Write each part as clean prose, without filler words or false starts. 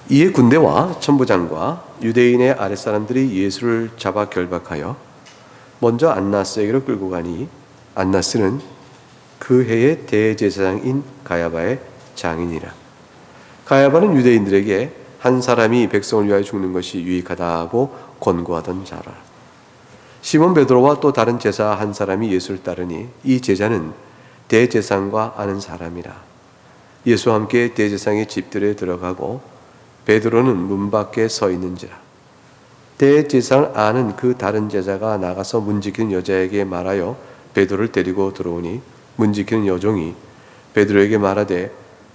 이에 군대와 천부장과 유대인의 아랫사람들이 예수를 잡아 결박하여 먼저 안나스에게로 끌고 가니 안나스는 그 해의 대제사장인 가야바의 장인이라. 가야바는 유대인들에게 한 사람이 백성을 위하여 죽는 것이 유익하다고 권고하던 자라. 시몬 베드로와 또 다른 제사 한 사람이 예수를 따르니 이 제자는 대제사장과 아는 사람이라. 예수와 함께 대제사장의 집들에 들어가고 베드로는 문 밖에 서 있는지라. 대제사장을 아는 그 다른 제자가 나가서 문 지키는 여자에게 말하여 베드로를 데리고 들어오니 문 지키는 여종이 베드로에게 말하되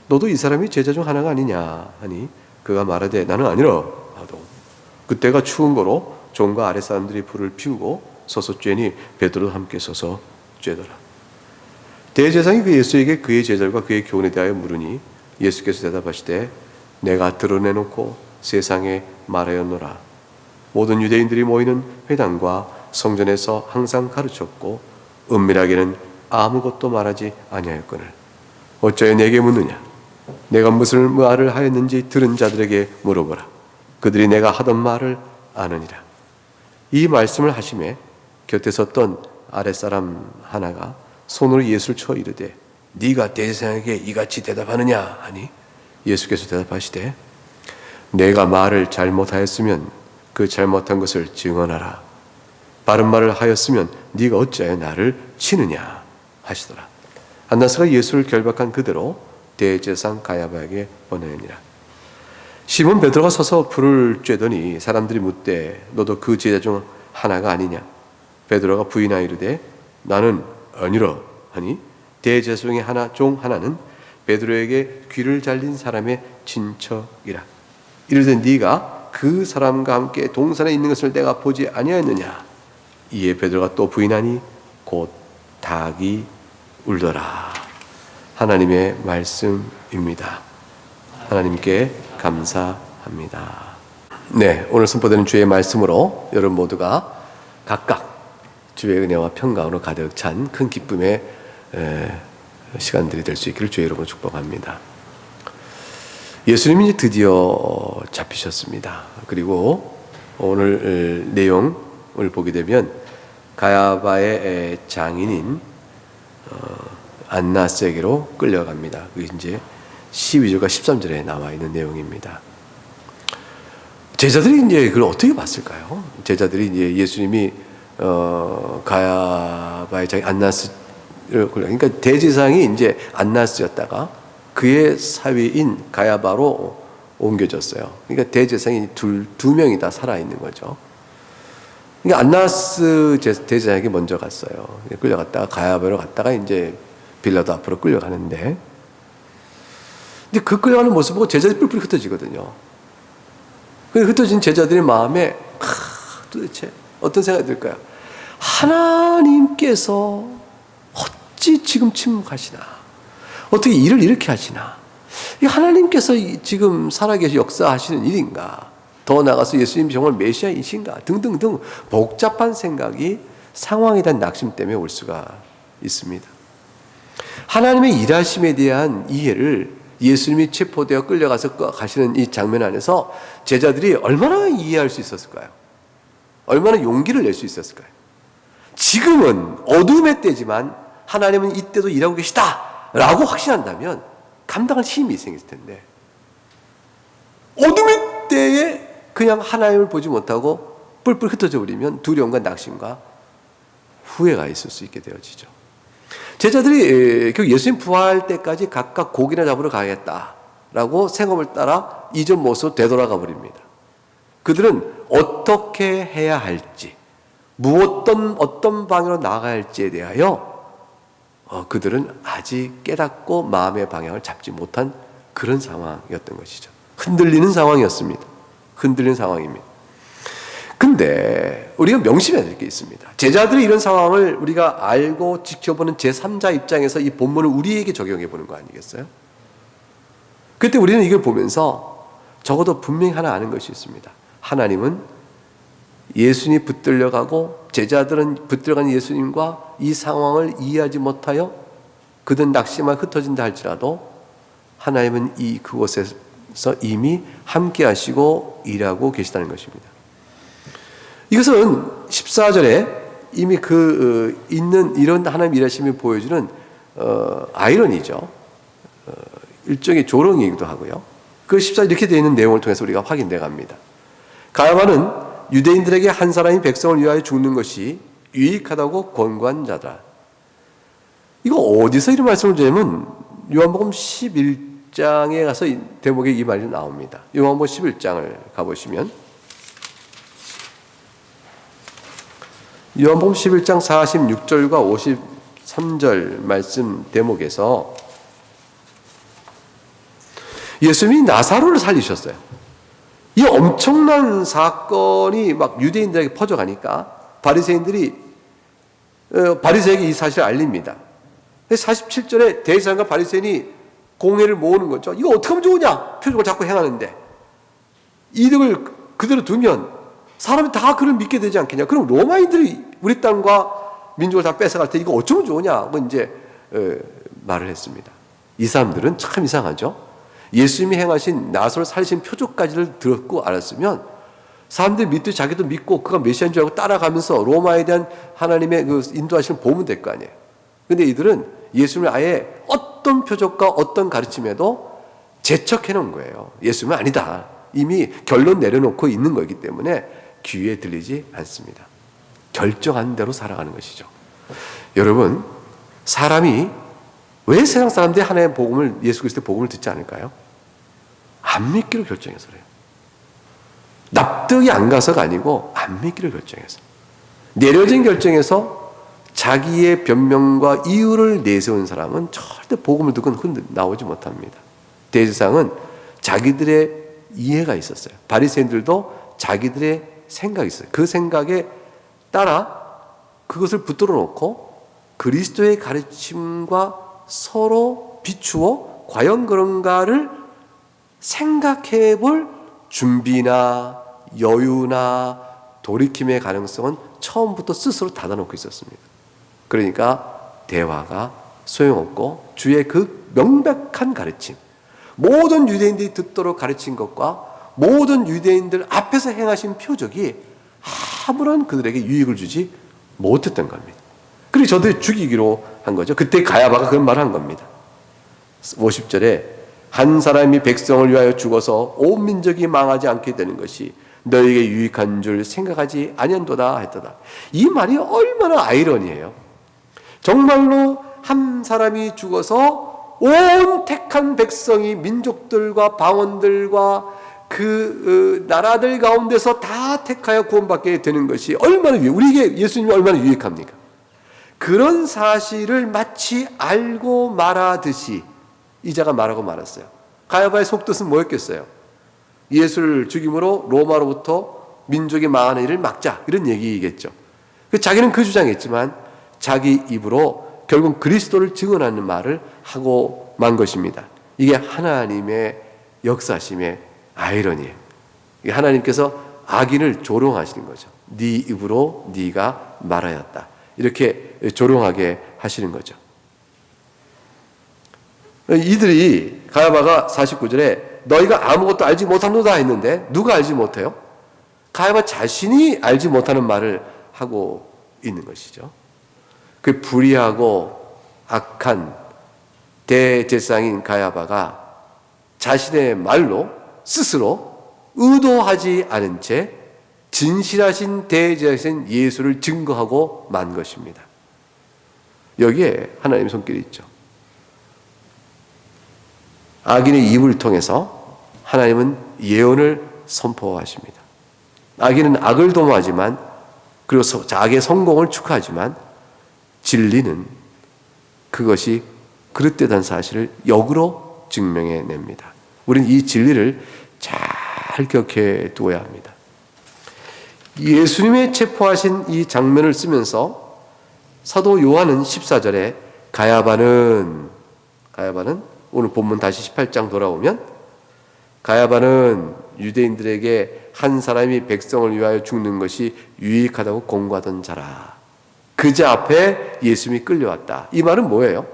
너도 이 사람이 제자 중 하나가 아니냐 하니 그가 말하되 나는 아니라 하도 그때가 추운 거로 종과 아랫사람들이 불을 피우고 서서 쬐니 베드로도 함께 서서 쬐더라. 대제사장이 그 예수에게 그의 제자들과 그의 교훈에 대하여 물으니 예수께서 대답하시되 내가 드러내놓고 세상에 말하였노라. 모든 유대인들이 모이는 회당과 성전에서 항상 가르쳤고 은밀하게는 아무것도 말하지 아니하였거늘 어찌하여 내게 묻느냐. 내가 무슨 말을 하였는지 들은 자들에게 물어보라. 그들이 내가 하던 말을 아느니라. 이 말씀을 하심에 곁에 섰던 아랫사람 하나가 손으로 예수를 쳐 이르되 네가 대제사장에게 이같이 대답하느냐 하니 예수께서 대답하시되 내가 말을 잘못하였으면 그 잘못한 것을 증언하라. 바른 말을 하였으면 네가 어찌하여 나를 치느냐 하시더라. 안나스가 예수를 결박한 그대로 대제사장 가야바에게 보내니라. 시몬 베드로가 서서 불을 쬐더니 사람들이 묻되 너도 그 제자 중 하나가 아니냐. 베드로가 부인하여 이르되 나는 아니라 하니 대제사장의 종 하나는 베드로에게 귀를 잘린 사람의 친척이라. 이르되 네가 그 사람과 함께 동산에 있는 것을 내가 보지 아니하였느냐. 이에 베드로가 또 부인하니 곧 닭이 울더라. 하나님의 말씀입니다. 하나님께 감사합니다. 네, 오늘 선포되는 주의 말씀으로 여러분 모두가 각각 주의 은혜와 평강으로 가득 찬 큰 기쁨의 시간들이 될 수 있기를 주의 이름으로 축복합니다. 예수님이 드디어 잡히셨습니다. 그리고 오늘 내용을 보게 되면 가야바의 장인인 안나스에게로 끌려갑니다. 그게 이제 12절과 13절에 나와 있는 내용입니다. 제자들이 이제 그걸 어떻게 봤을까요? 제자들이 이제 예수님이 가야바의 장인 안나스, 그러니까 대제사장이 이제 안나스였다가 그의 사위인 가야바로 옮겨졌어요. 그러니까 대제사장이 두 명이 다 살아 있는 거죠. 그러니까 안나스 대제사장에게 먼저 갔어요. 끌려갔다가 가야바로 갔다가 이제 빌라도 앞으로 끌려가는데, 근데 그 끌려가는 모습 보고 제자들이 뿔뿔이 흩어지거든요. 그 흩어진 제자들의 마음에 도대체 어떤 생각이 들까요? 하나님께서 어찌 지금 침묵하시나? 어떻게 일을 이렇게 하시나? 이 하나님께서 지금 살아계시 역사하시는 일인가? 더 나아가서 예수님 정말 메시아이신가? 등등등 복잡한 생각이 상황에 대한 낙심 때문에 올 수가 있습니다. 하나님의 일하심에 대한 이해를 예수님이 체포되어 끌려가서 가시는 이 장면 안에서 제자들이 얼마나 이해할 수 있었을까요? 얼마나 용기를 낼 수 있었을까요? 지금은 어둠의 때지만 하나님은 이때도 일하고 계시다 라고 확신한다면 감당할 힘이 생길 텐데, 어둠의 때에 그냥 하나님을 보지 못하고 뿔뿔 흩어져 버리면 두려움과 낙심과 후회가 있을 수 있게 되어지죠. 제자들이 예수님 부활할 때까지 각각 고기나 잡으러 가야겠다라고 생업을 따라 이전 모습으로 되돌아가 버립니다. 그들은 어떻게 해야 할지, 어떤 방향으로 나아가야 할지에 대하여 그들은 아직 깨닫고 마음의 방향을 잡지 못한 그런 상황이었던 것이죠. 흔들리는 상황이었습니다. 흔들리는 상황입니다. 근데 우리가 명심해야 될 게 있습니다. 제자들이 이런 상황을 우리가 알고 지켜보는 제3자 입장에서 이 본문을 우리에게 적용해 보는 거 아니겠어요? 그때 우리는 이걸 보면서 적어도 분명히 하나 아는 것이 있습니다. 하나님은 예수님이 붙들려가고 제자들은 붙들어간 예수님과 이 상황을 이해하지 못하여 그들 낙심하여 흩어진다 할지라도 하나님은 그곳에서 이미 함께 하시고 일하고 계시다는 것입니다. 이것은 14절에 이미 있는 이런 하나님 일하심을 보여주는 아이러니죠. 일종의 조롱이기도 하고요. 그 14절 이렇게 되어 있는 내용을 통해서 우리가 확인돼 갑니다. 가야바는 유대인들에게 한 사람이 백성을 위하여 죽는 것이 유익하다고 권고한 자다. 이거 어디서 이런 말씀을 드리면 요한복음 11장에 가서 대목에 이 말이 나옵니다. 요한복음 11장을 가보시면 요한복음 11장 46절과 53절 말씀 대목에서 예수님이 나사로를 살리셨어요. 이 엄청난 사건이 막 유대인들에게 퍼져가니까 바리새인에게 이 사실을 알립니다. 47절에 대제사장과 바리새인이 공회를 모으는 거죠. 이거 어떻게 하면 좋으냐? 표적을 자꾸 행하는데 이득을 그대로 두면 사람이 다 그를 믿게 되지 않겠냐? 그럼 로마인들이 우리 땅과 민족을 다 뺏어갈 때 이거 어쩌면 좋으냐? 뭐 이제 말을 했습니다. 이 사람들은 참 이상하죠. 예수님이 행하신 나사로를 살리신 표적까지를 들었고 알았으면 사람들이 믿듯이 자기도 믿고 그가 메시아인 줄 알고 따라가면서 로마에 대한 하나님의 그 인도하심을 보면 될 거 아니에요. 근데 이들은 예수님을 아예 어떤 표적과 어떤 가르침에도 제척해 놓은 거예요. 예수님은 아니다. 이미 결론 내려놓고 있는 거기 때문에 귀에 들리지 않습니다. 결정한 대로 살아가는 것이죠. 여러분, 사람이 왜 세상 사람들이 하나님의 복음을, 예수 그리스도의 복음을 듣지 않을까요? 안 믿기로 결정해서 그래요. 납득이 안 가서가 아니고 안 믿기로 결정해서. 내려진 결정에서 자기의 변명과 이유를 내세운 사람은 절대 복음을 듣고는 나오지 못합니다. 대제사장은 자기들의 이해가 있었어요. 바리새인들도 자기들의 생각이 있어요. 그 생각에 따라 그것을 붙들어 놓고 그리스도의 가르침과 서로 비추어 과연 그런가를 생각해 볼 준비나 여유나 돌이킴의 가능성은 처음부터 스스로 닫아놓고 있었습니다. 그러니까 대화가 소용없고 주의 그 명백한 가르침, 모든 유대인들이 듣도록 가르친 것과 모든 유대인들 앞에서 행하신 표적이 아무런 그들에게 유익을 주지 못했던 겁니다. 그리고 저들이 죽이기로 한 거죠. 그때 가야바가 그런 말을 한 겁니다. 50절에 한 사람이 백성을 위하여 죽어서 온 민족이 망하지 않게 되는 것이 너에게 유익한 줄 생각하지 아니한도다 했도다. 이 말이 얼마나 아이러니해요. 정말로 한 사람이 죽어서 온 택한 백성이 민족들과 방언들과 그 나라들 가운데서 다 택하여 구원받게 되는 것이 얼마나 우리에게 예수님이 얼마나 유익합니까? 그런 사실을 마치 알고 말하듯이 이자가 말하고 말았어요. 가야바의 속뜻은 뭐였겠어요? 예수를 죽임으로 로마로부터 민족이 망하는 일을 막자, 이런 얘기겠죠. 자기는 그 주장했지만 자기 입으로 결국 그리스도를 증언하는 말을 하고 만 것입니다. 이게 하나님의 역사심의 아이러니예요. 하나님께서 악인을 조롱하시는 거죠. 네 입으로 네가 말하였다. 이렇게 조롱하게 하시는 거죠. 이들이 가야바가 49절에 너희가 아무것도 알지 못하노다 했는데 누가 알지 못해요? 가야바 자신이 알지 못하는 말을 하고 있는 것이죠. 그 불의하고 악한 대제사장인 가야바가 자신의 말로 스스로 의도하지 않은 채 진실하신 대제사장인 예수를 증거하고 만 것입니다. 여기에 하나님의 손길이 있죠. 악인의 입을 통해서 하나님은 예언을 선포하십니다. 악인은 악을 도모하지만 그리고 악의 성공을 축하하지만 진리는 그것이 그릇되다는 사실을 역으로 증명해냅니다. 우리는 이 진리를 잘 기억해 두어야 합니다. 예수님의 체포하신 이 장면을 쓰면서 사도 요한은 14절에 가야바는 오늘 본문 다시 18장 돌아오면 가야바는 유대인들에게 한 사람이 백성을 위하여 죽는 것이 유익하다고 공고하던 자라. 그자 앞에 예수님이 끌려왔다. 이 말은 뭐예요?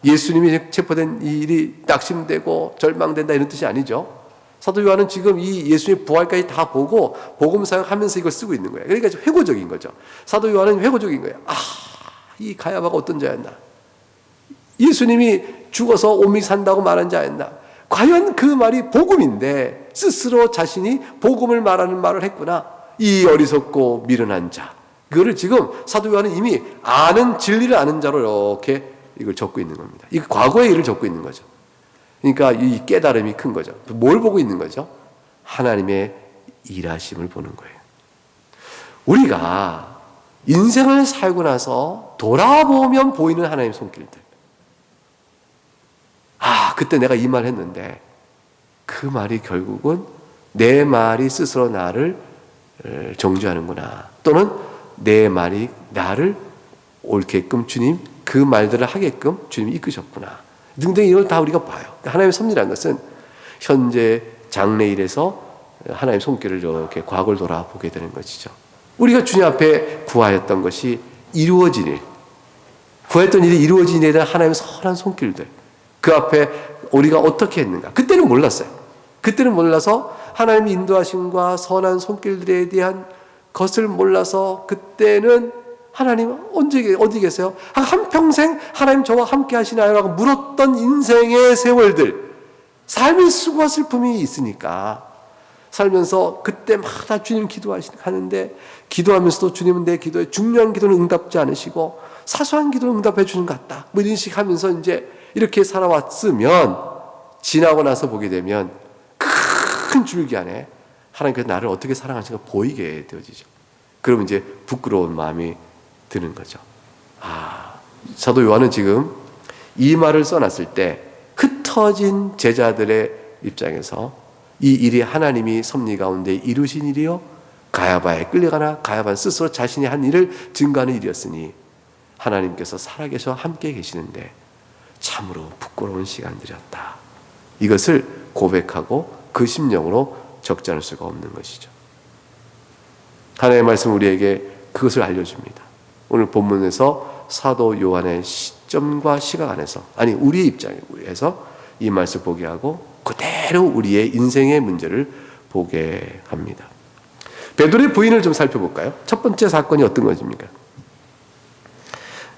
예수님이 체포된 이 일이 낙심되고 절망된다 이런 뜻이 아니죠. 사도 요한은 지금 이 예수님의 부활까지 다 보고 복음 사역하면서 이걸 쓰고 있는 거예요. 그러니까 회고적인 거죠. 사도 요한은 회고적인 거예요. 이 가야바가 어떤 자였나? 예수님이 죽어서 오미 산다고 말한 자였나? 과연 그 말이 복음인데 스스로 자신이 복음을 말하는 말을 했구나. 이 어리석고 미련한 자. 그거를 지금 사도 요한은 이미 아는, 진리를 아는 자로 이렇게 이걸 적고 있는 겁니다. 이 과거의 일을 적고 있는 거죠. 그러니까 이 깨달음이 큰 거죠. 뭘 보고 있는 거죠? 하나님의 일하심을 보는 거예요. 우리가 인생을 살고 나서 돌아보면 보이는 하나님의 손길들. 그때 내가 이 말 했는데 그 말이 결국은 내 말이 스스로 나를 정죄하는구나. 또는 내 말이 나를 옳게끔 주님 그 말들을 하게끔 주님이 이끄셨구나. 등등 이걸 다 우리가 봐요. 하나님의 섭리라는 것은 현재 장래일에서 하나님의 손길을 이렇게 과거를 돌아보게 되는 것이죠. 우리가 주님 앞에 구하였던 것이 이루어진 일, 구했던 일이 이루어진 일에 대한 하나님의 선한 손길들, 그 앞에 우리가 어떻게 했는가. 그때는 몰랐어요. 그때는 몰라서 하나님의 인도하심과 선한 손길들에 대한 것을 몰라서 그때는 하나님 언제 어디 계세요? 한평생 하나님 저와 함께 하시나요? 라고 물었던 인생의 세월들, 삶의 수고와 슬픔이 있으니까 살면서 그때마다 주님 기도하시는데 기도하면서도 주님은 내 기도에 중요한 기도는 응답지 않으시고 사소한 기도는 응답해 주는 것 같다. 뭐 이런 식 하면서 이제 이렇게 살아왔으면 지나고 나서 보게 되면 큰 줄기 안에 하나님께서 나를 어떻게 사랑하시는가 보이게 되어지죠. 그러면 이제 부끄러운 마음이 드는 거죠. 사도 요한은 지금 이 말을 써놨을 때 흩어진 제자들의 입장에서 이 일이 하나님이 섭리 가운데 이루신 일이요 가야바에 끌려가나 가야바는 스스로 자신이 한 일을 증거하는 일이었으니 하나님께서 살아계셔 함께 계시는데 참으로 부끄러운 시간들이었다. 이것을 고백하고 그 심령으로 적지 않을 수가 없는 것이죠. 하나님의 말씀은 우리에게 그것을 알려줍니다. 오늘 본문에서 사도 요한의 시점과 시각 안에서, 아니 우리의 입장에서 이 말씀을 보게 하고 그대로 우리의 인생의 문제를 보게 합니다. 베드로의 부인을 좀 살펴볼까요? 첫 번째 사건이 어떤 것입니까?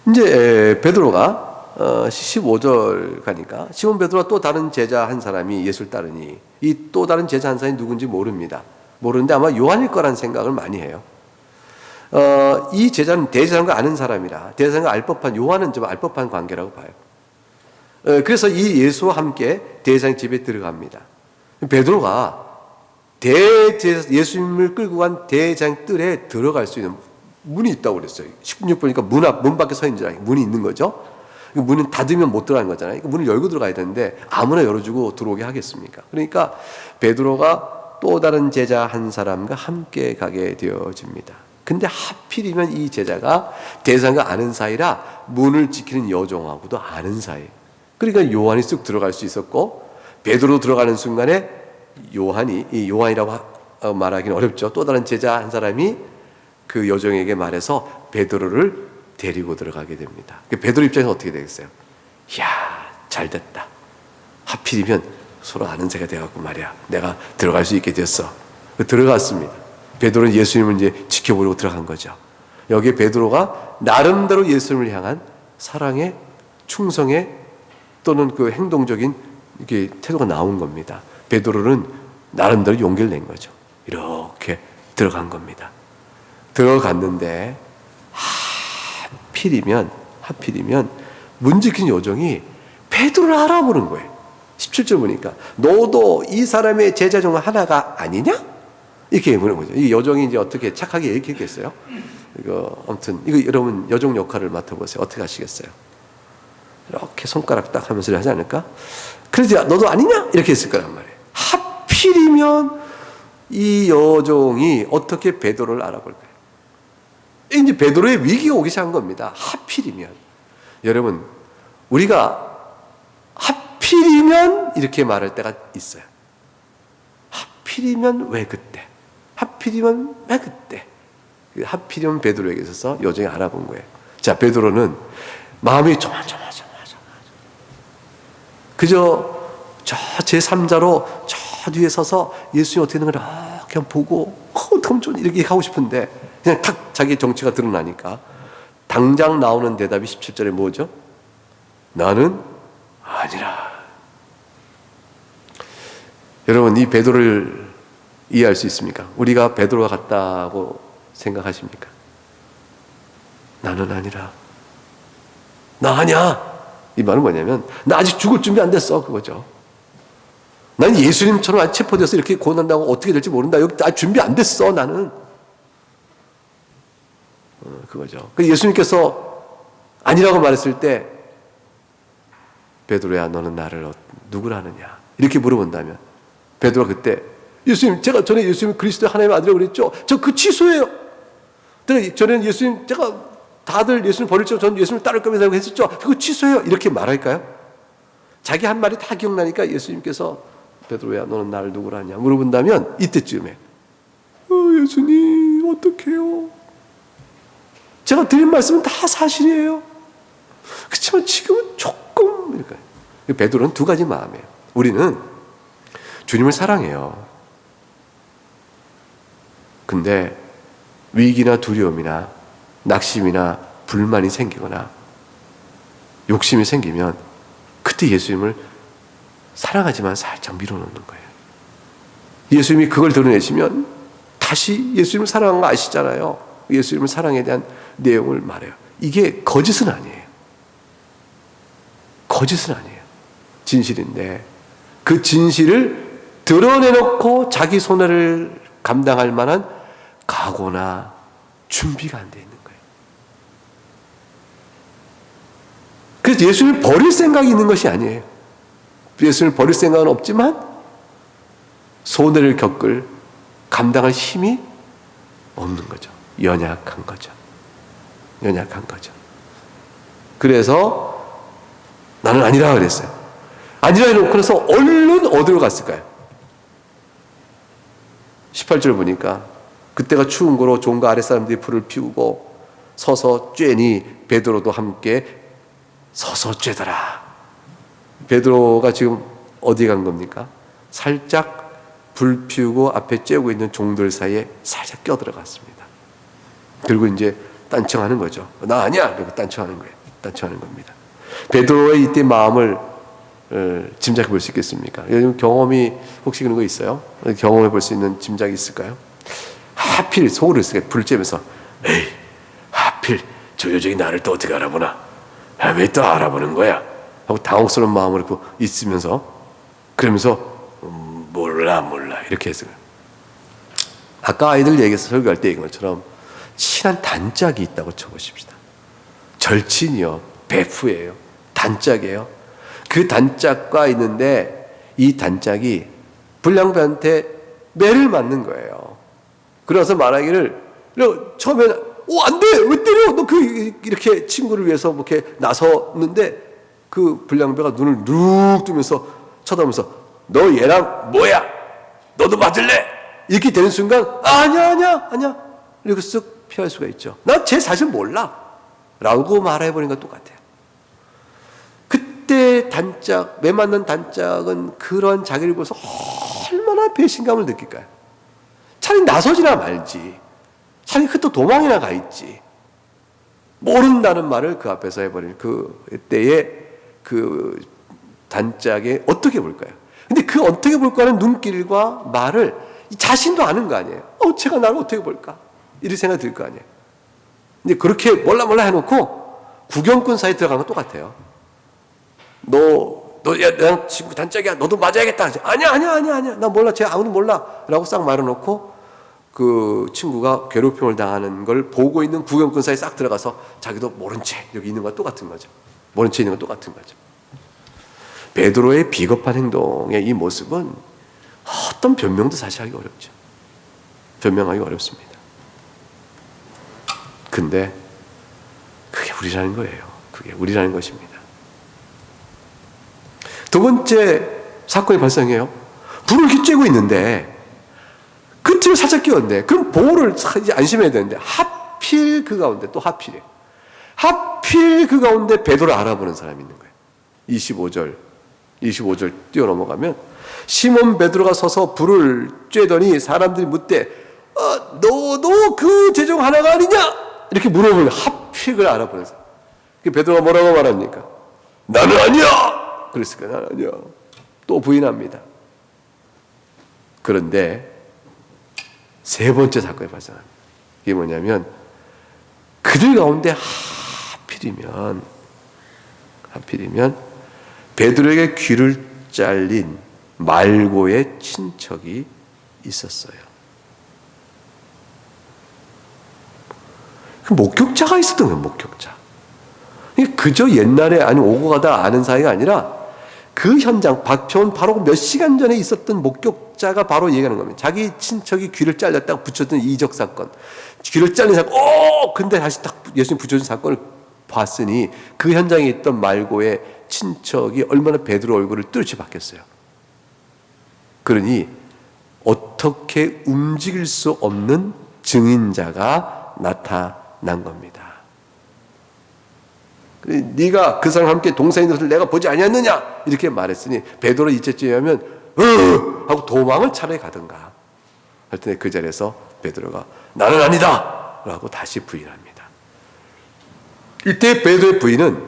이제 베드로가 15절 가니까 시몬 베드로와 또 다른 제자 한 사람이 예수를 따르니 이 또 다른 제자 한 사람이 누군지 모릅니다. 모르는데 아마 요한일 거란 생각을 많이 해요. 이 제자는 대제사장과 아는 사람이라 대제사장과 알 법한, 요한은 좀 알 법한 관계라고 봐요. 그래서 이 예수와 함께 대제사장 집에 들어갑니다. 베드로가 예수님을 끌고 간 대제사장 뜰에 들어갈 수 있는 문이 있다고 그랬어요. 16 보니까 문 밖에 서 있는 줄 알고 문이 있는 거죠. 문은 닫으면 못 들어가는 거잖아요. 문을 열고 들어가야 되는데 아무나 열어주고 들어오게 하겠습니까? 그러니까 베드로가 또 다른 제자 한 사람과 함께 가게 되어집니다. 근데 하필이면 이 제자가 대제사장과 아는 사이라 문을 지키는 여종하고도 아는 사이. 그러니까 요한이 쑥 들어갈 수 있었고 베드로 들어가는 순간에 요한이라고 말하기는 어렵죠. 또 다른 제자 한 사람이 그 여종에게 말해서 베드로를 데리고 들어가게 됩니다. 베드로 입장에서 어떻게 되겠어요? 이야, 잘 됐다. 하필이면 서로 아는 사이가 돼갖고 말이야. 내가 들어갈 수 있게 됐어. 들어갔습니다. 베드로는 예수님을 이제 지켜보려고 들어간 거죠. 여기에 베드로가 나름대로 예수님을 향한 사랑의, 충성의 또는 그 행동적인 이게 태도가 나온 겁니다. 베드로는 나름대로 용기를 낸 거죠. 이렇게 들어간 겁니다. 들어갔는데 하필이면 문 지킨 여종이 베드로를 알아보는 거예요. 17절 보니까 너도 이 사람의 제자 중 하나가 아니냐? 이렇게 물어보죠. 이 여종이 이제 어떻게 착하게 얘기했겠어요? 아무튼 이거 여러분 여종 역할을 맡아보세요. 어떻게 하시겠어요? 이렇게 손가락 딱 하면서 하지 않을까? 그래서 너도 아니냐? 이렇게 했을 거란 말이에요. 하필이면 이 여종이 어떻게 베드로를 알아볼까요? 이제 베드로의 위기가 오기 시작한 겁니다. 하필이면. 여러분, 우리가 하필이면 이렇게 말할 때가 있어요. 하필이면 왜 그때? 하필이면 왜 그때? 하필이면 베드로에게 있어서 여종이 알아본 거예요. 자, 베드로는 마음이 조마조마조마조마. 그저 저 제3자로 저 저 뒤에 서서 예수님 어떻게 되는 걸 그냥 보고 어떡하면 좋니 이렇게 하고 싶은데 그냥 탁 자기 정체가 드러나니까 당장 나오는 대답이 17절에 뭐죠? 나는 아니라. 여러분, 이 베드로를 이해할 수 있습니까? 우리가 베드로가 같다고 생각하십니까? 나는 아니라. 나 아니야. 이 말은 뭐냐면 나 아직 죽을 준비 안 됐어, 그거죠. 난 예수님처럼 아직 체포돼서 이렇게 고난당하고 어떻게 될지 모른다. 여기 아직 준비 안 됐어, 나는. 그거죠. 예수님께서 아니라고 말했을 때 베드로야, 너는 나를 누구라 하느냐 이렇게 물어본다면 베드로가 그때 예수님, 제가 전에 예수님 그리스도 하나님의 아들이라고 그랬죠. 저 그 취소해요. 전에는 예수님, 제가 다들 예수님 버릴지언정 저는 예수님 따를 겁니다 했었죠. 그거 취소해요. 이렇게 말할까요? 자기 한 말이 다 기억나니까 예수님께서 베드로야, 너는 나를 누구라 하냐 물어본다면 이때쯤에 예수님 어떡해요? 제가 드린 말씀은 다 사실이에요. 그렇지만 지금은 조금 이럴까요? 베드로는 두 가지 마음이에요. 우리는 주님을 사랑해요. 근데 위기나 두려움이나 낙심이나 불만이 생기거나 욕심이 생기면 그때 예수님을 사랑하지만 살짝 밀어놓는 거예요. 예수님이 그걸 드러내시면 다시 예수님을 사랑한 거 아시잖아요. 예수님을 사랑에 대한 내용을 말해요. 이게 거짓은 아니에요. 거짓은 아니에요. 진실인데 그 진실을 드러내놓고 자기 손해를 감당할 만한 각오나 준비가 안 돼 있는 거예요. 그래서 예수님을 버릴 생각이 있는 것이 아니에요. 예수님을 버릴 생각은 없지만 손해를 감당할 힘이 없는 거죠. 연약한 거죠. 연약한 거죠. 그래서 나는 아니라 그랬어요. 아니라 해놓고 나서 얼른 어디로 갔을까요? 18절 보니까 그때가 추운 거로 종과 아랫사람들이 불을 피우고 서서 쬐니 베드로도 함께 서서 쬐더라. 베드로가 지금 어디 간 겁니까? 살짝 불 피우고 앞에 쬐고 있는 종들 사이에 살짝 껴들어갔습니다. 그리고 이제 딴청하는 거죠. 나 아니야! 그리고 딴청하는 거예요. 딴청하는 겁니다. 베드로의 이때 마음을 짐작해 볼 수 있겠습니까? 요즘 경험이 혹시 그런 거 있어요? 경험해 볼 수 있는 짐작이 있을까요? 하필 속으로 불을 쬐면서 에이, 하필 저 여정이 나를 또 어떻게 알아보나? 왜 또 알아보는 거야? 하고 당혹스러운 마음으로 있으면서 그러면서 몰라 이렇게 했어요. 아까 아이들 얘기해서 설교할 때 얘기한 것처럼 친한 단짝이 있다고 쳐보십시다. 절친이요, 베프예요, 단짝이에요. 그 단짝과 있는데 이 단짝이 불량배한테 매를 맞는 거예요. 그래서 말하기를 처음에는 안 돼! 왜 때려! 너 이렇게 친구를 위해서 이렇게 나섰는데 그 불량배가 눈을 룩 뜨면서 쳐다보면서 너 얘랑 뭐야? 너도 맞을래? 이렇게 되는 순간 아니야 이렇게 쓱 피할 수가 있죠. 나 쟤 사실 몰라 라고 말해버린 것 똑같아요. 그때 매 맞는 단짝은 그런 자기를 보면서 얼마나 배신감을 느낄까요? 차라리 나서지나 말지, 차라리 또 도망이나 가 있지, 모른다는 말을 그 앞에서 해버린 그때의 그 단짝에 어떻게 볼까요? 근데 그 어떻게 볼까 하는 눈길과 말을 자신도 아는 거 아니에요. 제가 나를 어떻게 볼까? 이런 생각이 들 거 아니에요. 근데 그렇게 몰라 해놓고 구경꾼 사이에 들어간 건 똑같아요. 야, 친구 단짝이야. 너도 맞아야겠다. 아니야. 나 몰라. 쟤 아무도 몰라. 라고 싹 말해놓고 그 친구가 괴롭힘을 당하는 걸 보고 있는 구경꾼 사이에 싹 들어가서 자기도 모른 채 여기 있는 건 똑같은 거죠. 모른 채 있는 건 똑같은 거죠. 베드로의 비겁한 행동의 이 모습은 어떤 변명도 사실 하기 어렵죠. 변명하기 어렵습니다. 근데 그게 우리라는 거예요. 그게 우리라는 것입니다. 두 번째 사건이 발생해요. 불을 쬐고 있는데 그 틈에 살짝 끼었는데 그럼 보호를 이제 안심해야 되는데 하필 그 가운데 또 하필 그 가운데 베드로를 알아보는 사람이 있는 거예요. 25절 뛰어넘어가면 시몬 베드로가 서서 불을 쬐더니 사람들이 묻되 너도 그 제종 하나가 아니냐? 이렇게 물어보면 하필 그걸 알아보면서 베드로가 뭐라고 말합니까? 나는 아니야! 그랬을까? 나는 아니야. 또 부인합니다. 그런데 세 번째 사건이 발생합니다. 이게 뭐냐면 그들 가운데 하필이면 베드로에게 귀를 잘린 말고의 친척이 있었어요. 그 목격자가 있었던 거예요. 목격자. 그저 옛날에 오고 가다 아는 사이가 아니라 그 현장, 박혀온 바로 몇 시간 전에 있었던 목격자가 바로 얘기하는 겁니다. 자기 친척이 귀를 잘렸다가 붙였던 이적 사건, 귀를 잘린 사건, 근데 다시 딱 예수님 붙여준 사건을 봤으니 그 현장에 있던 말고의 친척이 얼마나 베드로 얼굴을 뚜렷이 바뀌었어요. 그러니 어떻게 움직일 수 없는 증인자가 나타난 겁니다. 네가 그 사람과 함께 동사인 것을 내가 보지 아니했느냐 이렇게 말했으니 베드로 이때쯤에 하면 하고 도망을 차라리 가든가 할 텐데 그 자리에서 베드로가 나는 아니다 라고 다시 부인합니다. 이때 베드로의 부인은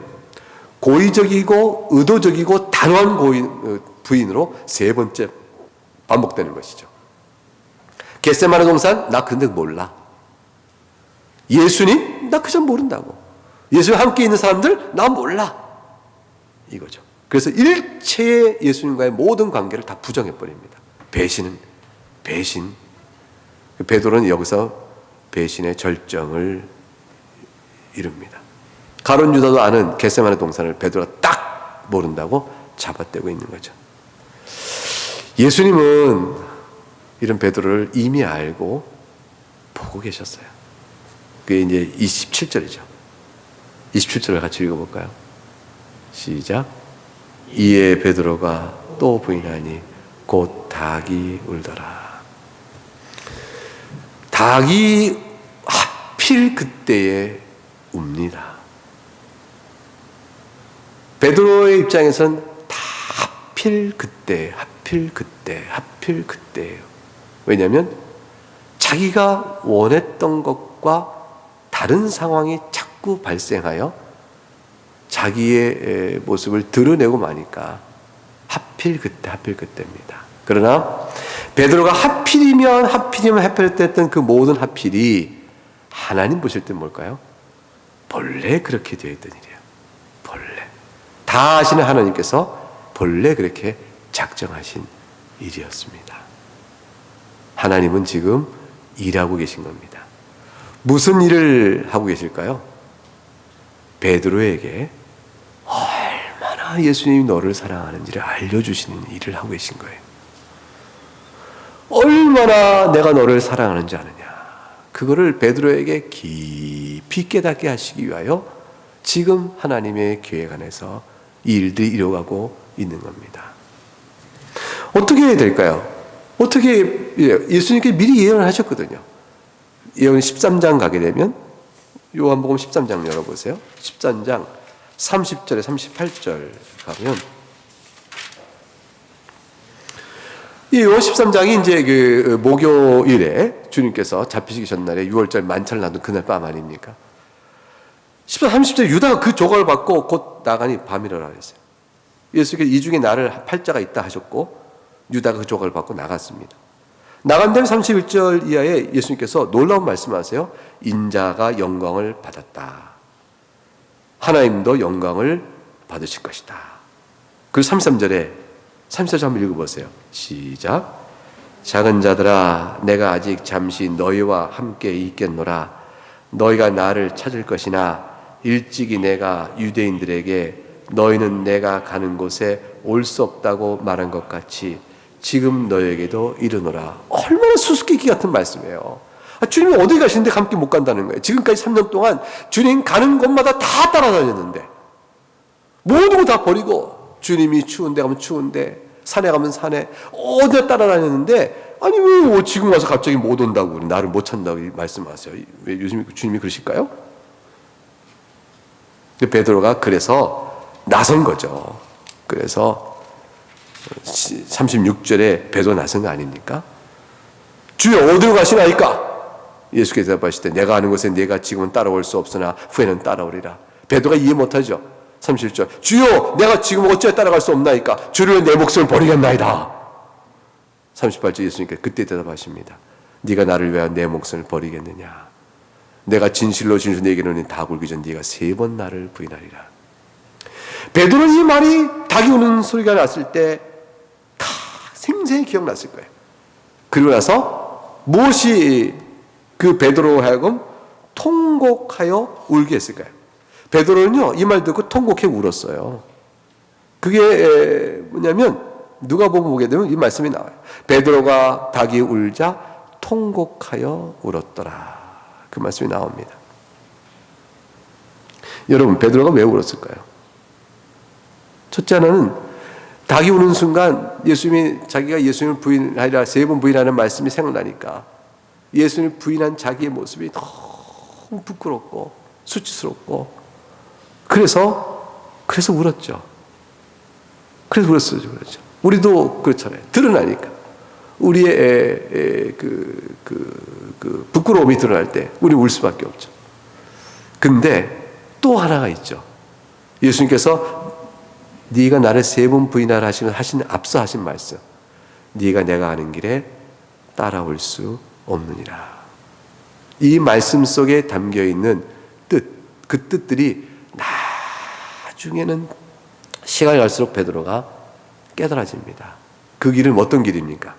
고의적이고 의도적이고 단호한 부인으로 세 번째 반복되는 것이죠. 겟세마네 동산 나 근데 몰라. 예수님 나 그저 모른다고. 예수와 함께 있는 사람들 나 몰라. 이거죠. 그래서 일체의 예수님과의 모든 관계를 다 부정해버립니다. 배신. 베드로는 여기서 배신의 절정을 이룹니다. 가룟 유다도 아는 겟세마네 동산을 베드로가 딱 모른다고 잡아떼고 있는 거죠. 예수님은 이런 베드로를 이미 알고 보고 계셨어요. 그게 이제 27절이죠. 27절을 같이 읽어볼까요? 시작. 이에 베드로가 또 부인하니 곧 닭이 울더라. 닭이 하필 그때에 웁니다. 베드로의 입장에선 다 하필 그때예요. 왜냐하면 자기가 원했던 것과 다른 상황이 자꾸 발생하여 자기의 모습을 드러내고 마니까 하필 그때입니다. 그러나 베드로가 하필이면 했던 그 모든 하필이 하나님 보실 때 뭘까요? 본래 그렇게 되어 있던 일이에요. 본래 다 아시는 하나님께서 본래 그렇게 작정하신 일이었습니다. 하나님은 지금 일하고 계신 겁니다. 무슨 일을 하고 계실까요? 베드로에게 얼마나 예수님이 너를 사랑하는지를 알려주시는 일을 하고 계신 거예요. 얼마나 내가 너를 사랑하는지 아느냐. 그거를 베드로에게 깊이 깨닫게 하시기 위하여 지금 하나님의 계획 안에서 이 일들이 이뤄가고 있는 겁니다. 어떻게 해야 될까요? 예수님께 미리 예언을 하셨거든요. 예언 13장 가게 되면 요한복음 13장 열어보세요. 13장 30절에 38절 가면 이 요한 13장이 이제 그 목요일에 주님께서 잡히시기 전날에 6월절 만찬을 나눈 그날 밤 아닙니까? 10절 30절 유다가 그 조각을 받고 곧 나가니 밤이라고 했어요. 예수께서 이 중에 나를 팔자가 있다 하셨고 유다가 그 조각을 받고 나갔습니다. 나간 다음에 31절 이하에 예수님께서 놀라운 말씀하세요. 인자가 영광을 받았다. 하나님도 영광을 받으실 것이다. 그리고 33절에 33절 한번 읽어보세요. 시작. 작은 자들아 내가 아직 잠시 너희와 함께 있겠노라. 너희가 나를 찾을 것이나 일찍이 내가 유대인들에게 너희는 내가 가는 곳에 올 수 없다고 말한 것 같이 지금 너에게도 이르노라. 얼마나 수수께끼 같은 말씀이에요. 주님이 어디 가시는데 함께 못 간다는 거예요. 지금까지 3년 동안 주님 가는 곳마다 다 따라다녔는데 모든 거 다 버리고 주님이 추운데 가면 추운데 산에 가면 산에 어디나 따라다녔는데 아니 왜 지금 와서 갑자기 못 온다고 나를 못 찾는다고 말씀하세요. 왜 요즘 주님이 그러실까요? 베드로가 그래서 나선 거죠. 그래서 36절에 베드로 나선 거 아닙니까? 주여 어디로 가시나이까? 예수께서 대답하실 때 내가 아는 것에 네가 지금은 따라올 수 없으나 후에는 따라오리라. 베드로가 이해 못하죠. 37절 주여 내가 지금 어찌 따라갈 수 없나이까? 주를 내 목숨을 버리겠나이다. 38절 예수님께서 그때 대답하십니다. 네가 나를 위하여 내 목숨을 버리겠느냐? 내가 진실로 진실로 네게 이르노니 닭 울기 전 네가 3번 나를 부인하리라. 베드로는 이 말이 닭이 우는 소리가 났을 때 다 생생히 기억났을 거예요. 그리고 나서 무엇이 그 베드로 하여금 통곡하여 울게 했을까요? 베드로는요 이 말 듣고 통곡해 울었어요. 그게 뭐냐면 누가복음 보게 되면 이 말씀이 나와요. 베드로가 닭이 울자 통곡하여 울었더라. 그 말씀이 나옵니다. 여러분 베드로가 왜 울었을까요? 첫째 하나는 닭이 우는 순간 예수님이 자기가 예수님을 부인하리라 3번 부인하는 말씀이 생각나니까 예수님을 부인한 자기의 모습이 너무 부끄럽고 수치스럽고 그래서 울었죠. 그래서 울었어요. 그렇죠. 우리도 그렇잖아요. 드러나니까 우리의 그 부끄러움이 드러날 때 우리 울 수밖에 없죠. 근데 또 하나가 있죠. 예수님께서 네가 나를 3번 부인하라 하신 앞서 하신 말씀. 네가 내가 가는 길에 따라올 수 없느니라. 이 말씀 속에 담겨 있는 뜻, 그 뜻들이 나중에는 시간이 갈수록 베드로가 깨달아집니다. 그 길은 어떤 길입니까?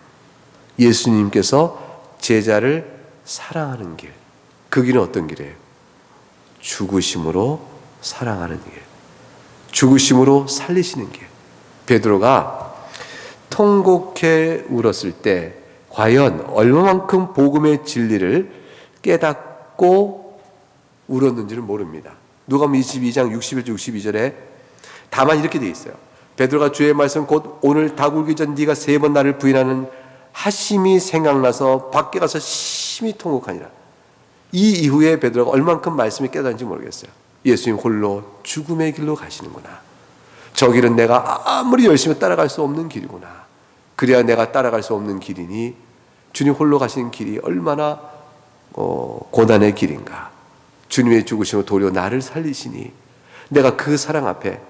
예수님께서 제자를 사랑하는 길. 그 길은 어떤 길이에요? 죽으심으로 사랑하는 길. 죽으심으로 살리시는 길. 베드로가 통곡해 울었을 때 과연 얼마만큼 복음의 진리를 깨닫고 울었는지를 모릅니다. 누가복음 22장 61절 62절에 다만 이렇게 되어 있어요. 베드로가 주의 말씀 곧 오늘 닭 울기 전 네가 3번 나를 부인하는 하심이 생각나서 밖에 가서 심히 통곡하니라. 이 이후에 베드로가 얼만큼 말씀이 깨달은지 모르겠어요. 예수님 홀로 죽음의 길로 가시는구나. 저 길은 내가 아무리 열심히 따라갈 수 없는 길이구나. 그래야 내가 따라갈 수 없는 길이니 주님 홀로 가시는 길이 얼마나 고난의 길인가. 주님의 죽으심으로 도리어 나를 살리시니 내가 그 사랑 앞에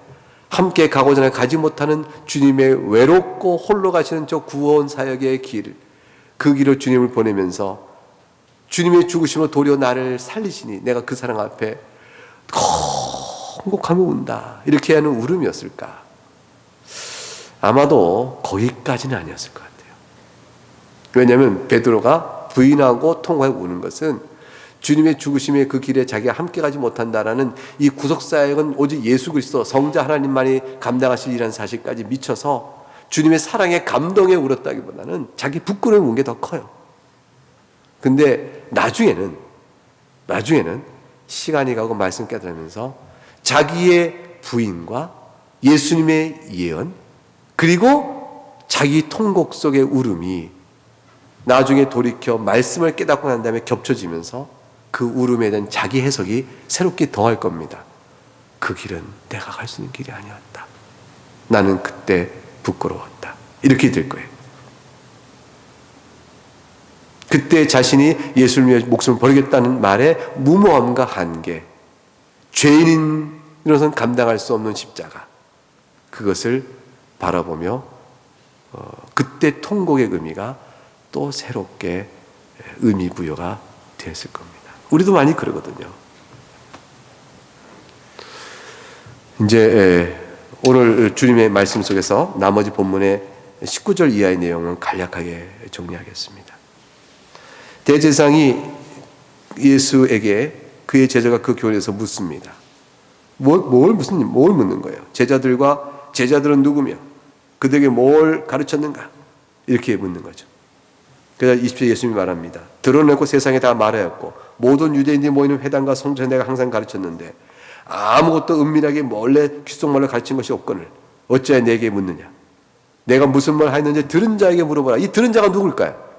함께 가고자 가지 못하는 주님의 외롭고 홀로 가시는 저 구원 사역의 길, 그 길을 주님을 보내면서 주님의 죽으심으로 도리어 나를 살리시니 내가 그 사랑 앞에 통곡하며 운다. 이렇게 하는 울음이었을까? 아마도 거기까지는 아니었을 것 같아요. 왜냐하면 베드로가 부인하고 통곡하고 우는 것은 주님의 죽으심의 그 길에 자기가 함께 가지 못한다라는 이 구속사역은 오직 예수 그리스도 성자 하나님만이 감당하실 일이라는 사실까지 미쳐서 주님의 사랑에 감동에 울었다기보다는 자기 부끄러움에 운 게 더 커요. 근데 나중에는 시간이 가고 말씀 깨달으면서 자기의 부인과 예수님의 예언 그리고 자기 통곡 속의 울음이 나중에 돌이켜 말씀을 깨닫고 난 다음에 겹쳐지면서 그 울음에 대한 자기 해석이 새롭게 더할 겁니다. 그 길은 내가 갈 수 있는 길이 아니었다. 나는 그때 부끄러웠다. 이렇게 될 거예요. 그때 자신이 예수를 위해 목숨을 버리겠다는 말의 무모함과 한계, 죄인으로서는 감당할 수 없는 십자가, 그것을 바라보며 그때 통곡의 의미가 또 새롭게 의미 부여가 되었을 겁니다. 우리도 많이 그러거든요. 이제 오늘 주님의 말씀 속에서 나머지 본문의 19절 이하의 내용은 간략하게 정리하겠습니다. 대제사장이 예수에게 그의 제자가 그 교회에서 묻습니다. 뭘 묻는 거예요? 제자들은 누구며 그들에게 뭘 가르쳤는가? 이렇게 묻는 거죠. 그래서 20절 예수님이 말합니다. 드러내고 세상에 다 말하였고 모든 유대인들이 모이는 회당과 성전에 내가 항상 가르쳤는데 아무것도 은밀하게 몰래 귓속말로 가르친 것이 없거늘 어찌하여 내게 묻느냐? 내가 무슨 말 하였는지 들은 자에게 물어보라. 이 들은 자가 누굴까요?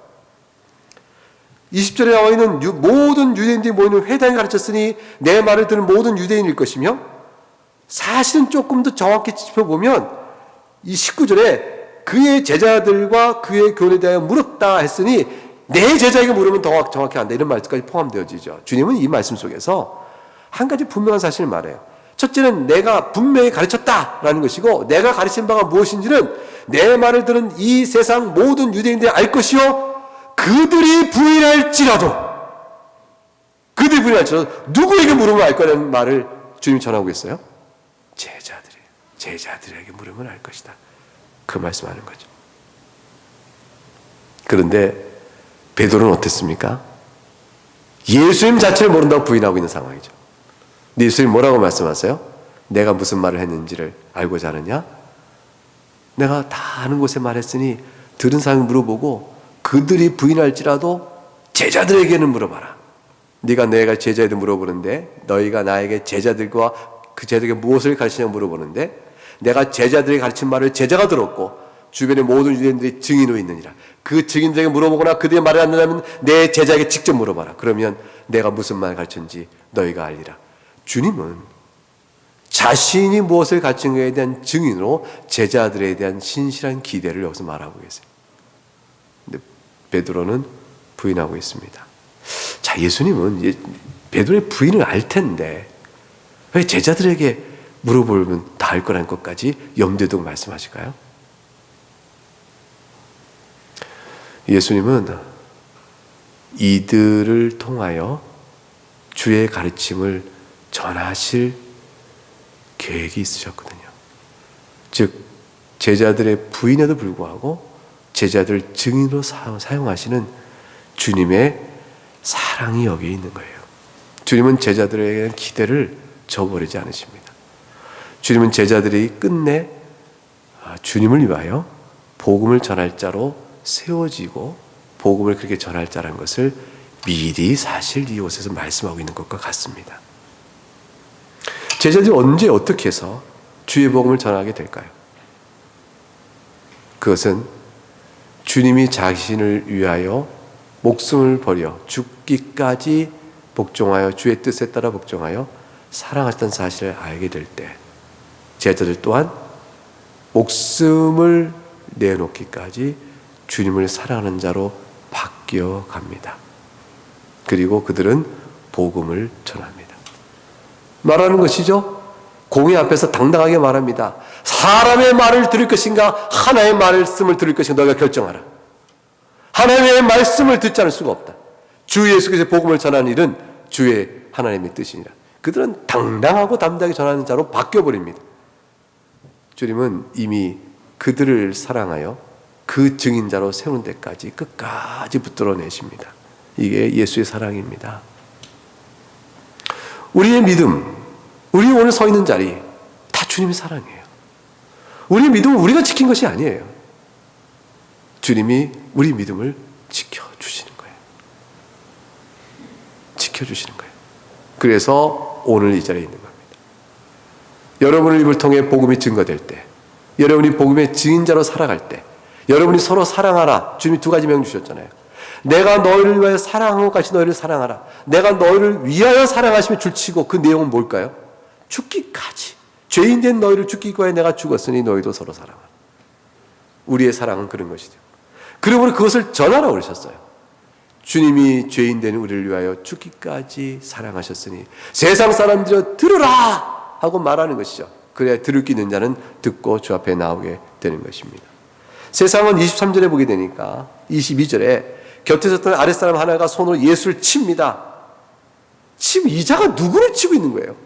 20절에 나와 있는 모든 유대인들이 모이는 회당에 가르쳤으니 내 말을 듣는 모든 유대인일 것이며 사실은 조금 더 정확히 짚어보면 이 19절에 그의 제자들과 그의 교훈에 대하여 물었다 했으니 내 제자에게 물으면 더 정확히 안다. 이런 말씀까지 포함되어지죠. 주님은 이 말씀 속에서 한 가지 분명한 사실을 말해요. 첫째는 내가 분명히 가르쳤다라는 것이고, 내가 가르친 바가 무엇인지는 내 말을 들은 이 세상 모든 유대인들이 알 것이요, 그들이 부인할지라도 누구에게 물으면 알 거라는 말을 주님이 전하고 있어요. 제자들에게 물으면 알 것이다. 그 말씀하는 거죠. 그런데 베드로는 어땠습니까? 예수님 자체를 모른다고 부인하고 있는 상황이죠. 근데 예수님 뭐라고 말씀하세요? 내가 무슨 말을 했는지를 알고자 하느냐? 내가 다 아는 곳에 말했으니 들은 사람이 물어보고 그들이 부인할지라도 제자들에게는 물어봐라. 네가 내가 제자에게 물어보는데, 너희가 나에게 제자들과 그 제자들에게 무엇을 가르치냐고 물어보는데, 내가 제자들에게 가르친 말을 제자가 들었고 주변의 모든 유대인들이 증인으로 있느니라. 그 증인들에게 물어보거나 그들의 말을 안 듣는다면 내 제자에게 직접 물어봐라. 그러면 내가 무슨 말을 가르쳤는지 너희가 알리라. 주님은 자신이 무엇을 가르친 것에 대한 증인으로 제자들에 대한 신실한 기대를 여기서 말하고 계세요. 근데 베드로는 부인하고 있습니다. 자, 예수님은 베드로의 부인을 알 텐데 왜 제자들에게 물어보면 다 알 거라는 것까지 염두에 두고 말씀하실까요? 예수님은 이들을 통하여 주의 가르침을 전하실 계획이 있으셨거든요. 즉 제자들의 부인에도 불구하고 제자들 증인으로 사용하시는 주님의 사랑이 여기에 있는 거예요. 주님은 제자들에 대한 기대를 저버리지 않으십니다. 주님은 제자들이 끝내 주님을 위하여 복음을 전할 자로 세워지고 복음을 그렇게 전할 자라는 것을 미리 사실 이곳에서 말씀하고 있는 것과 같습니다. 제자들이 언제 어떻게 해서 주의 복음을 전하게 될까요? 그것은 주님이 자신을 위하여 목숨을 버려 죽기까지 복종하여 주의 뜻에 따라 복종하여 사랑하셨던 사실을 알게 될 때 제자들 또한 목숨을 내놓기까지 주님을 사랑하는 자로 바뀌어 갑니다. 그리고 그들은 복음을 전합니다. 말하는 것이죠. 공회 앞에서 당당하게 말합니다. 사람의 말을 들을 것인가 하나님의 말씀을 들을 것인가 너희가 결정하라. 하나님의 말씀을 듣지 않을 수가 없다. 주 예수께서 복음을 전하는 일은 주의 하나님의 뜻이니라. 그들은 당당하고 담대하게 전하는 자로 바뀌어버립니다. 주님은 이미 그들을 사랑하여 그 증인자로 세우는 데까지 끝까지 붙들어내십니다. 이게 예수의 사랑입니다. 우리의 믿음, 우리 오늘 서 있는 자리 다 주님의 사랑이에요. 우리의 믿음은 우리가 지킨 것이 아니에요. 주님이 우리 믿음을 지켜주시는 거예요. 지켜주시는 거예요. 그래서 오늘 이 자리에 있는 겁니다. 여러분의 입을 통해 복음이 증거될 때, 여러분이 복음의 증인자로 살아갈 때, 여러분이 서로 사랑하라. 주님이 두 가지 명 주셨잖아요. 내가 너희를 위하여 사랑한 것 같이 너희를 사랑하라. 내가 너희를 위하여 사랑하시며 줄치고, 그 내용은 뭘까요? 죽기까지. 죄인된 너희를 죽기까지 위하여 내가 죽었으니 너희도 서로 사랑하라. 우리의 사랑은 그런 것이죠. 그러므로 그것을 전하라고 그러셨어요. 주님이 죄인된 우리를 위하여 죽기까지 사랑하셨으니 세상 사람들여 들으라 하고 말하는 것이죠. 그래야 들을 끼 있는 자는 듣고 주 앞에 나오게 되는 것입니다. 세상은 23절에 보게 되니까 22절에 곁에 섰던 아랫사람 하나가 손으로 예수를 칩니다. 지금 이 자가 누구를 치고 있는 거예요?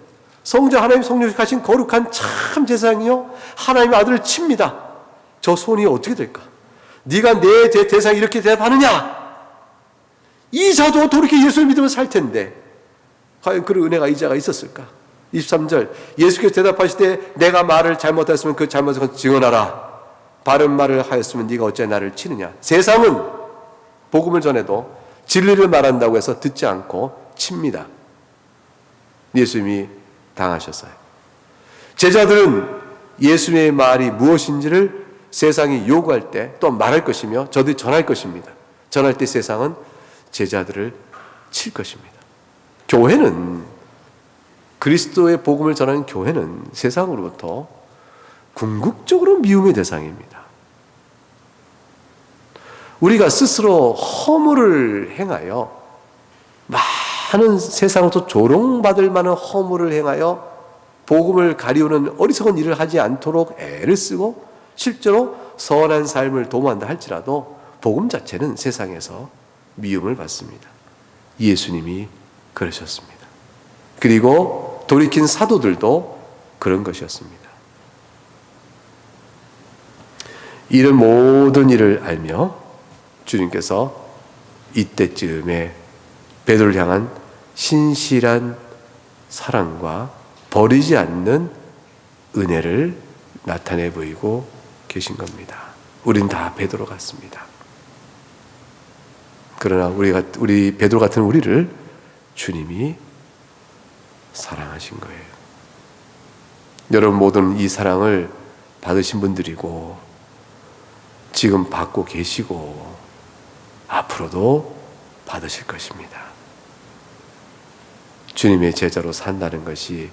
성자 하나님 성령하신 거룩한 참 제사장이요 하나님의 아들을 칩니다. 저 손이 어떻게 될까? 네가 내 대상에 이렇게 대답하느냐? 이 자도 어떻게 이렇게 예수를 믿으면 살 텐데 과연 그런 은혜가 이 자가 있었을까? 23절 예수께서 대답하실 때 내가 말을 잘못했으면 그 잘못을 증언하라. 바른 말을 하였으면 네가 어찌 나를 치느냐. 세상은 복음을 전해도 진리를 말한다고 해서 듣지 않고 칩니다. 예수님이 당하셨어요. 제자들은 예수님의 말이 무엇인지를 세상이 요구할 때 또 말할 것이며 저들이 전할 것입니다. 전할 때 세상은 제자들을 칠 것입니다. 교회는 그리스도의 복음을 전하는 교회는 세상으로부터 궁극적으로 미움의 대상입니다. 우리가 스스로 허물을 행하여 많은 세상으로부터 조롱받을 만한 허물을 행하여 복음을 가리우는 어리석은 일을 하지 않도록 애를 쓰고 실제로 선한 삶을 도모한다 할지라도 복음 자체는 세상에서 미움을 받습니다. 예수님이 그러셨습니다. 그리고 돌이킨 사도들도 그런 것이었습니다. 이런 모든 일을 알며 주님께서 이때쯤에 베드로를 향한 신실한 사랑과 버리지 않는 은혜를 나타내 보이고 계신 겁니다. 우린 다 베드로 같습니다. 그러나 우리 베드로 같은 우리를 주님이 사랑하신 거예요. 여러분 모든 이 사랑을 받으신 분들이고 지금 받고 계시고 앞으로도 받으실 것입니다. 주님의 제자로 산다는 것이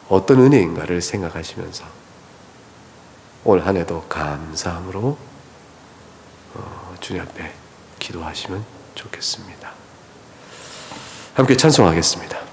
어떤 은혜인가를 생각하시면서 오늘 한 해도 감사함으로 주님 앞에 기도하시면 좋겠습니다. 함께 찬송하겠습니다.